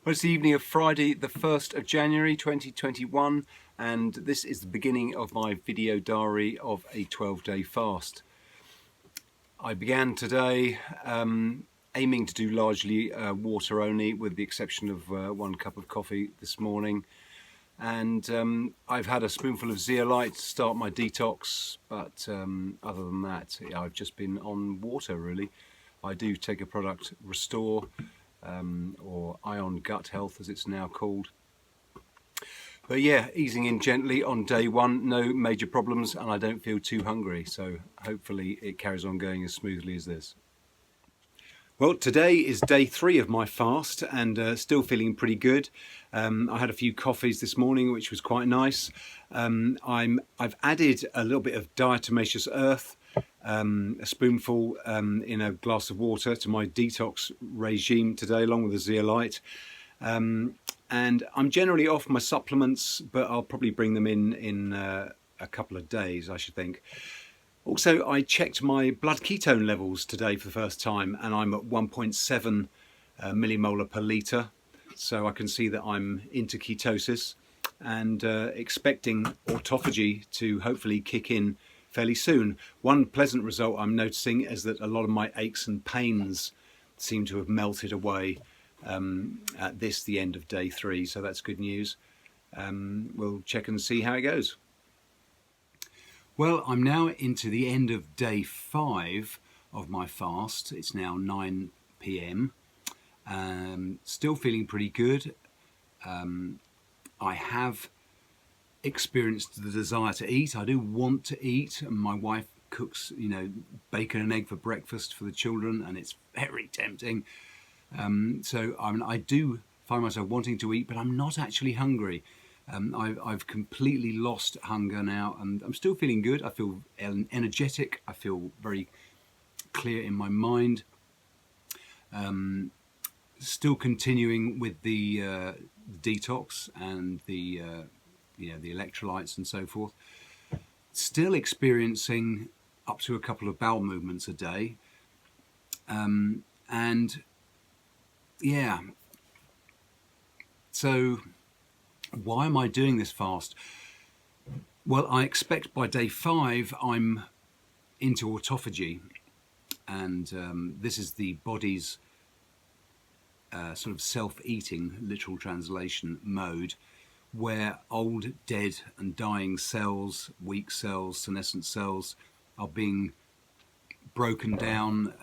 Well, it's the evening of Friday, the 1st of January 2021, and this is the beginning of my video diary of a 12-day fast. I began today aiming to do largely water only, with the exception of 1 cup of coffee this morning. And I've had a spoonful of zeolite to start my detox, but other than that, I've just been on water really. I do take a product, Restore, or Ion Gut Health as it's now called. But yeah, easing in gently on day one, no major problems, and I don't feel too hungry, so hopefully it carries on going as smoothly as this. Well, today is day 3 of my fast, and still feeling pretty good. I had a few coffees this morning, which was quite nice. I've added a little bit of diatomaceous earth, a spoonful in a glass of water, to my detox regime today, along with the zeolite. And I'm generally off my supplements, but I'll probably bring them in a couple of days, I should think. Also, I checked my blood ketone levels today for the first time, and I'm at 1.7 millimolar per litre. So I can see that I'm into ketosis, and expecting autophagy to hopefully kick in fairly soon. One pleasant result I'm noticing is that a lot of my aches and pains seem to have melted away at the end of day 3, so that's good news. We'll check and see how it goes. Well, I'm now into the end of day 5 of my fast. It's now 9 p.m. Still feeling pretty good. I have experienced the desire to eat. I do want to eat, and my wife cooks, bacon and egg for breakfast for the children, and it's very tempting. So I do find myself wanting to eat, but I'm not actually hungry. I've completely lost hunger now, and I'm still feeling good. I feel energetic. I feel very clear in my mind. Still continuing with the detox and the electrolytes and so forth. Still experiencing up to a couple of bowel movements a day, and yeah. So why am I doing this fast? Well, I expect by day 5 I'm into autophagy, and this is the body's sort of self-eating, literal translation, mode, where old, dead and dying cells, weak cells, senescent cells are being broken down,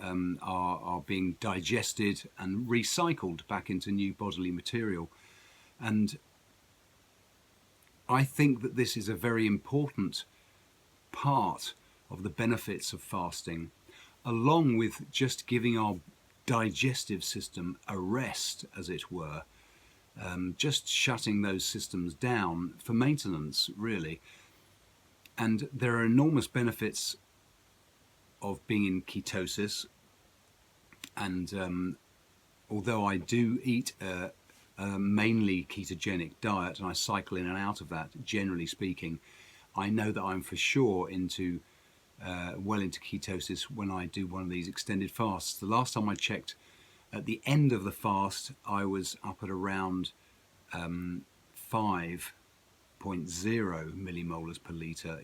are being digested and recycled back into new bodily material. And I think that this is a very important part of the benefits of fasting, along with just giving our digestive system a rest, as it were, just shutting those systems down for maintenance, really. And there are enormous benefits of being in ketosis, and although I do eat a mainly ketogenic diet, and I cycle in and out of that, generally speaking, I know that I'm for sure well into ketosis when I do one of these extended fasts. The last time I checked, at the end of the fast, I was up at around 5.0 millimolars per litre.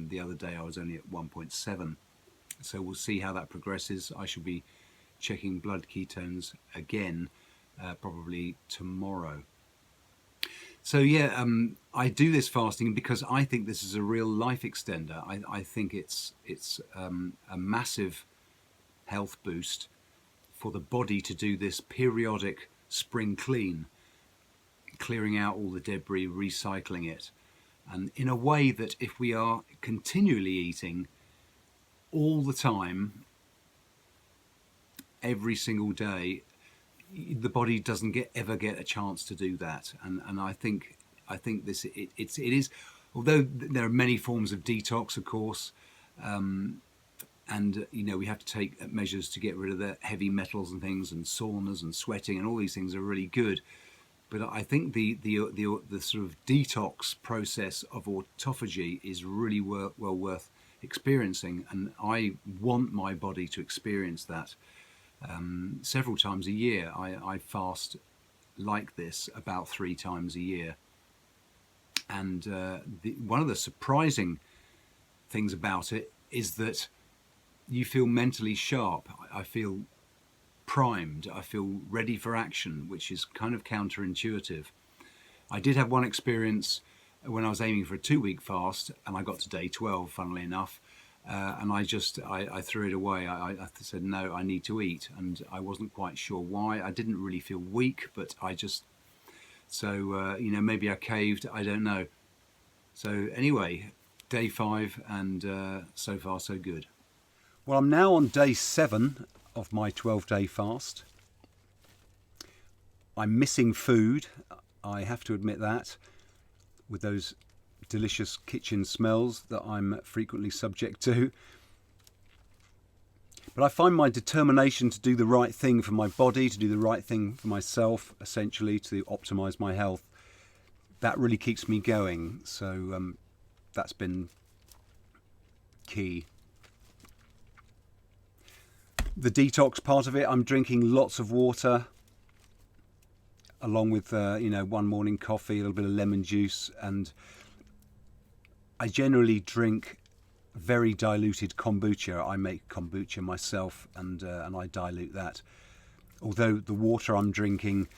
The other day I was only at 1.7. So we'll see how that progresses. I shall be checking blood ketones again probably tomorrow. So yeah, I do this fasting because I think this is a real life extender. I think it's a massive health boost for the body to do this periodic spring clean, clearing out all the debris, recycling it, and in a way that if we are continually eating all the time, every single day, the body doesn't ever get a chance to do that. And I think this it is, although there are many forms of detox, of course, and we have to take measures to get rid of the heavy metals and things, and saunas and sweating and all these things are really good. But I think the sort of detox process of autophagy is really well worth experiencing, and I want my body to experience that. Several times a year I fast like this about 3 times a year. And one of the surprising things about it is that you feel mentally sharp. I feel primed. I feel ready for action, which is kind of counterintuitive. I did have one experience when I was aiming for a 2-week fast, and I got to day 12, funnily enough, and I threw it away. I said, no, I need to eat, and I wasn't quite sure why. I didn't really feel weak, but maybe I caved, I don't know. So anyway, day 5, and so far so good. Well, I'm now on day 7 of my 12-day fast. I'm missing food, I have to admit that, with those delicious kitchen smells that I'm frequently subject to. But I find my determination to do the right thing for my body, to do the right thing for myself, essentially to optimize my health, that really keeps me going. So that's been key. The detox part of it, I'm drinking lots of water, along with one morning coffee, a little bit of lemon juice, and I generally drink very diluted kombucha. I make kombucha myself, and I dilute that. Although the water I'm drinking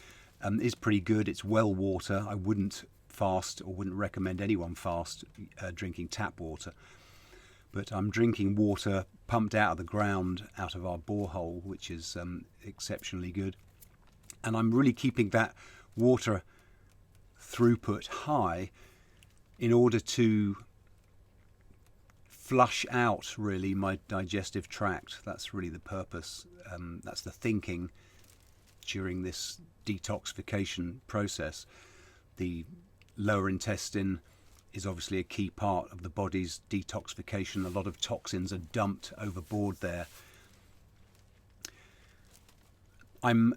is pretty good, it's well water. I wouldn't fast, or wouldn't recommend anyone fast drinking tap water. But I'm drinking water pumped out of the ground, out of our borehole, which is exceptionally good. And I'm really keeping that water throughput high in order to flush out really my digestive tract. That's really the purpose. That's the thinking during this detoxification process. The lower intestine is obviously a key part of the body's detoxification. A lot of toxins are dumped overboard there. I'm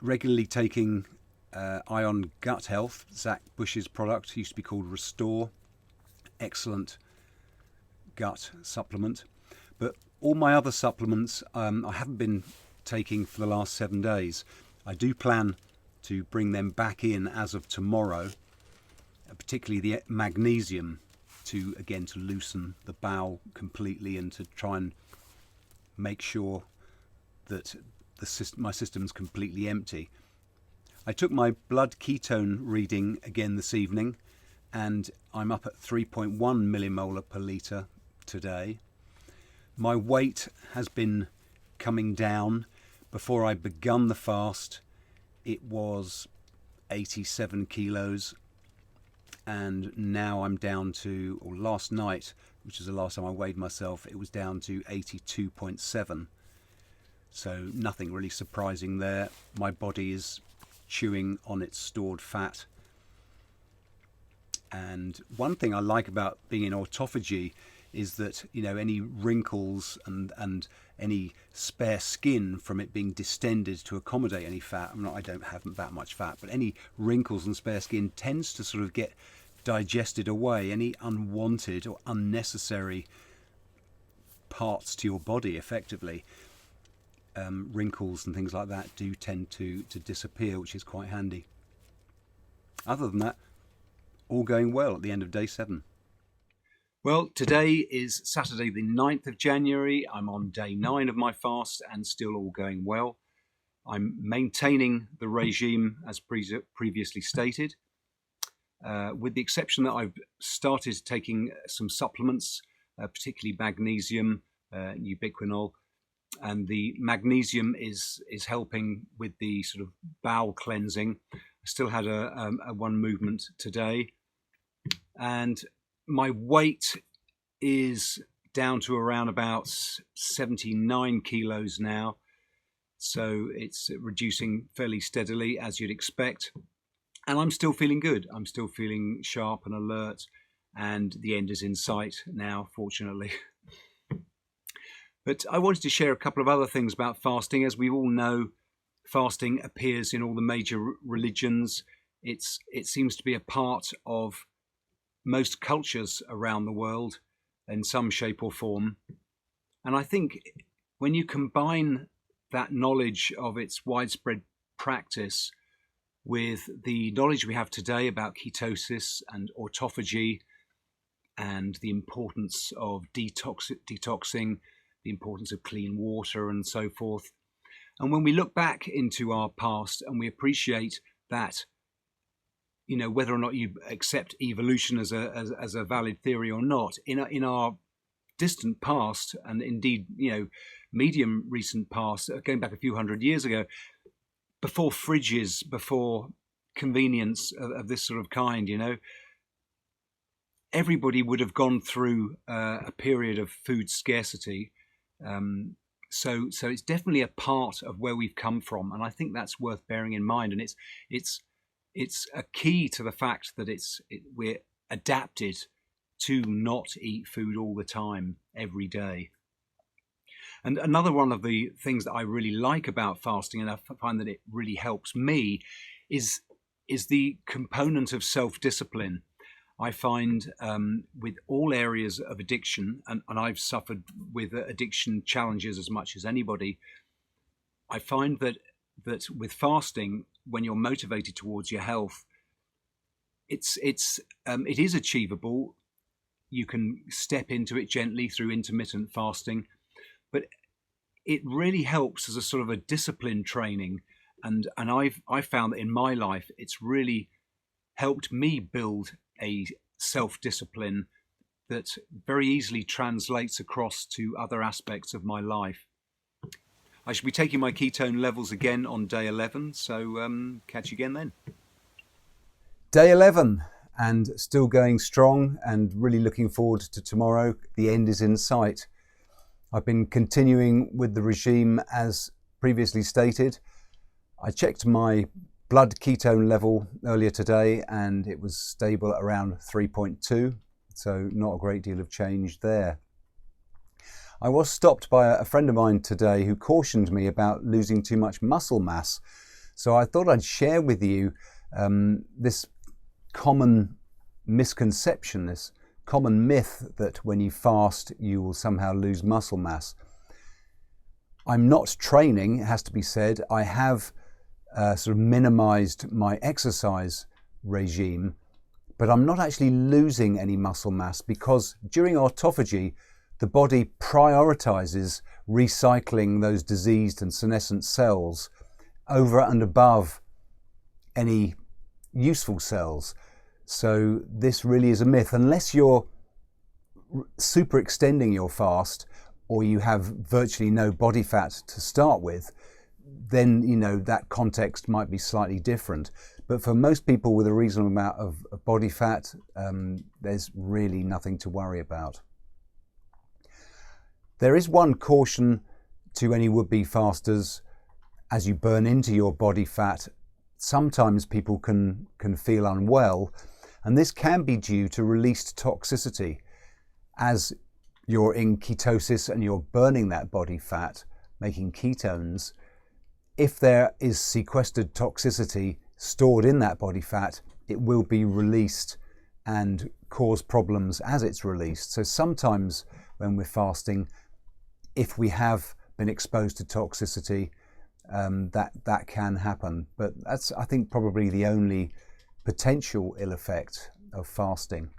regularly taking Ion Gut Health, Zach Bush's product, used to be called Restore. Excellent gut supplement. But all my other supplements I haven't been taking for the last 7 days. I do plan to bring them back in as of tomorrow, particularly the magnesium, to loosen the bowel completely and to try and make sure that my system's completely empty. I took my blood ketone reading again this evening, and I'm up at 3.1 millimolar per litre today. My weight has been coming down. Before I begun the fast, it was 87 kilos, and now I'm down to, or last night, which is the last time I weighed myself, it was down to 82.7. So nothing really surprising there. My body is chewing on its stored fat. And one thing I like about being in autophagy is that, any wrinkles and any spare skin from it being distended to accommodate any fat, I don't have that much fat, but any wrinkles and spare skin tends to sort of get digested away. Any unwanted or unnecessary parts to your body, effectively, wrinkles and things like that do tend to disappear, which is quite handy. Other than that, all going well at the end of day 7. Well, today is Saturday the 9th of January. I'm on day 9 of my fast and still all going well. I'm maintaining the regime as previously stated, with the exception that I've started taking some supplements, particularly magnesium, ubiquinol, and the magnesium is helping with the sort of bowel cleansing. I still had a one movement today, and my weight is down to around about 79 kilos now, so it's reducing fairly steadily, as you'd expect, and I'm still feeling good. I'm still feeling sharp and alert, and the end is in sight now, fortunately. But I wanted to share a couple of other things about fasting. As we all know, fasting appears in all the major religions. It seems to be a part of most cultures around the world in some shape or form. And I think when you combine that knowledge of its widespread practice with the knowledge we have today about ketosis and autophagy and the importance of detoxing, the importance of clean water and so forth. And when we look back into our past and we appreciate that, you know, whether or not you accept evolution as a valid theory or not, in our distant past, and indeed, you know, medium recent past, going back a few hundred years ago, before fridges, before convenience of this sort of kind, you know, everybody would have gone through a period of food scarcity. So it's definitely a part of where we've come from, and I think that's worth bearing in mind. And it's a key to the fact that we're adapted to not eat food all the time, every day. And another one of the things that I really like about fasting, and I find that it really helps me, is the component of self-discipline. I find with all areas of addiction, and I've suffered with addiction challenges as much as anybody, I find that with fasting, when you're motivated towards your health, it is achievable. You can step into it gently through intermittent fasting, but it really helps as a sort of a discipline training. And I've found that in my life, it's really helped me build a self-discipline that very easily translates across to other aspects of my life. I should be taking my ketone levels again on day 11, so catch you again then. Day 11, and still going strong, and really looking forward to tomorrow. The end is in sight. I've been continuing with the regime as previously stated. I checked my blood ketone level earlier today and it was stable at around 3.2, so not a great deal of change there. I was stopped by a friend of mine today who cautioned me about losing too much muscle mass, so I thought I'd share with you this common misconception, this common myth that when you fast you will somehow lose muscle mass. I'm not training, it has to be said. I have sort of minimized my exercise regime, but I'm not actually losing any muscle mass, because during autophagy the body prioritizes recycling those diseased and senescent cells over and above any useful cells. So this really is a myth. Unless you're super extending your fast or you have virtually no body fat to start with, then, you know, that context might be slightly different. But for most people with a reasonable amount of body fat, there's really nothing to worry about. There is one caution to any would-be fasters. As you burn into your body fat, sometimes people can feel unwell, and this can be due to released toxicity. As you're in ketosis and you're burning that body fat, making ketones, if there is sequestered toxicity stored in that body fat, it will be released and cause problems as it's released. So sometimes when we're fasting, if we have been exposed to toxicity, that can happen. But that's, I think, probably the only potential ill effect of fasting.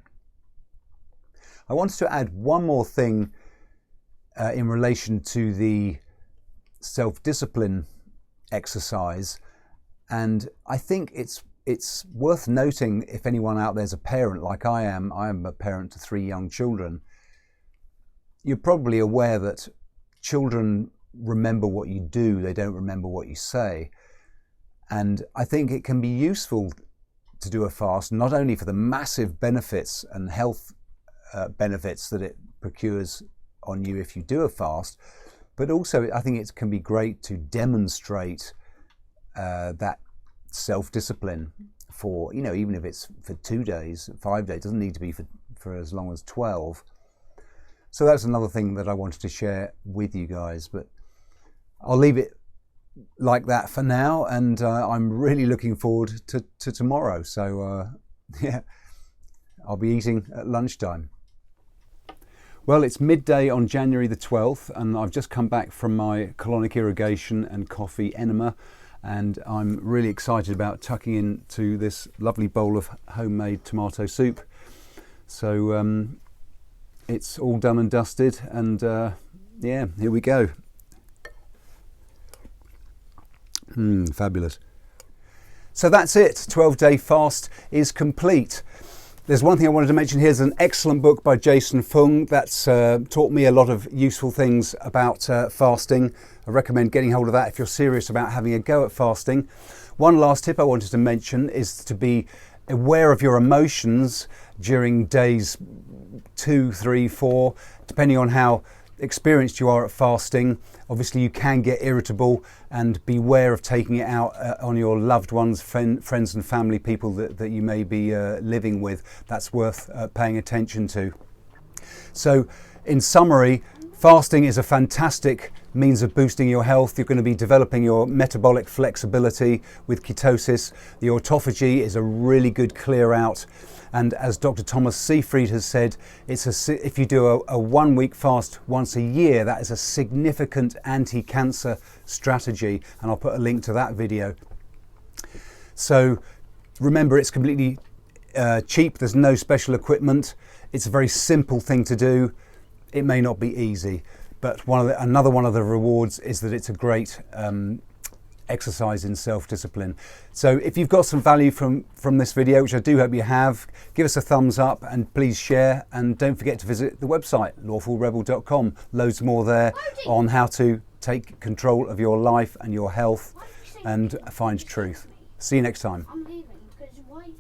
I wanted to add one more thing in relation to the self-discipline exercise, and I think it's worth noting, if anyone out there's a parent like I am a parent to 3 young children, you're probably aware that children remember what you do, they don't remember what you say. And I think it can be useful to do a fast, not only for the massive benefits and health benefits that it procures on you if you do a fast, but also I think it can be great to demonstrate that self-discipline for, you know, even if it's for 2 days, 5 days, it doesn't need to be for as long as 12. So that's another thing that I wanted to share with you guys, but I'll leave it like that for now, and I'm really looking forward to tomorrow. So yeah, I'll be eating at lunchtime. Well, it's midday on January the 12th, and I've just come back from my colonic irrigation and coffee enema, and I'm really excited about tucking into this lovely bowl of homemade tomato soup. So it's all done and dusted, and yeah, here we go. Fabulous. So that's it. 12-day fast is complete. There's one thing I wanted to mention here. There's an excellent book by Jason Fung that's taught me a lot of useful things about fasting. I recommend getting hold of that if you're serious about having a go at fasting. One last tip I wanted to mention is to be aware of your emotions during days 2, 3, 4, depending on how experienced you are at fasting. Obviously you can get irritable, and beware of taking it out on your loved ones, friends and family, people that you may be living with. That's worth paying attention to. So in summary, fasting is a fantastic means of boosting your health. You're going to be developing your metabolic flexibility with ketosis. The autophagy is a really good clear out. And as Dr. Thomas Seyfried has said, if you do a 1 week fast once a year, that is a significant anti-cancer strategy. And I'll put a link to that video. So remember, it's completely cheap. There's no special equipment. It's a very simple thing to do. It may not be easy, but another one of the rewards is that it's a great exercise in self-discipline. So if you've got some value from this video, which I do hope you have, give us a thumbs up and please share, and don't forget to visit the website lawfulrebel.com. Loads more there on how to take control of your life and your health and find truth. See you next time. I'm leaving because why are you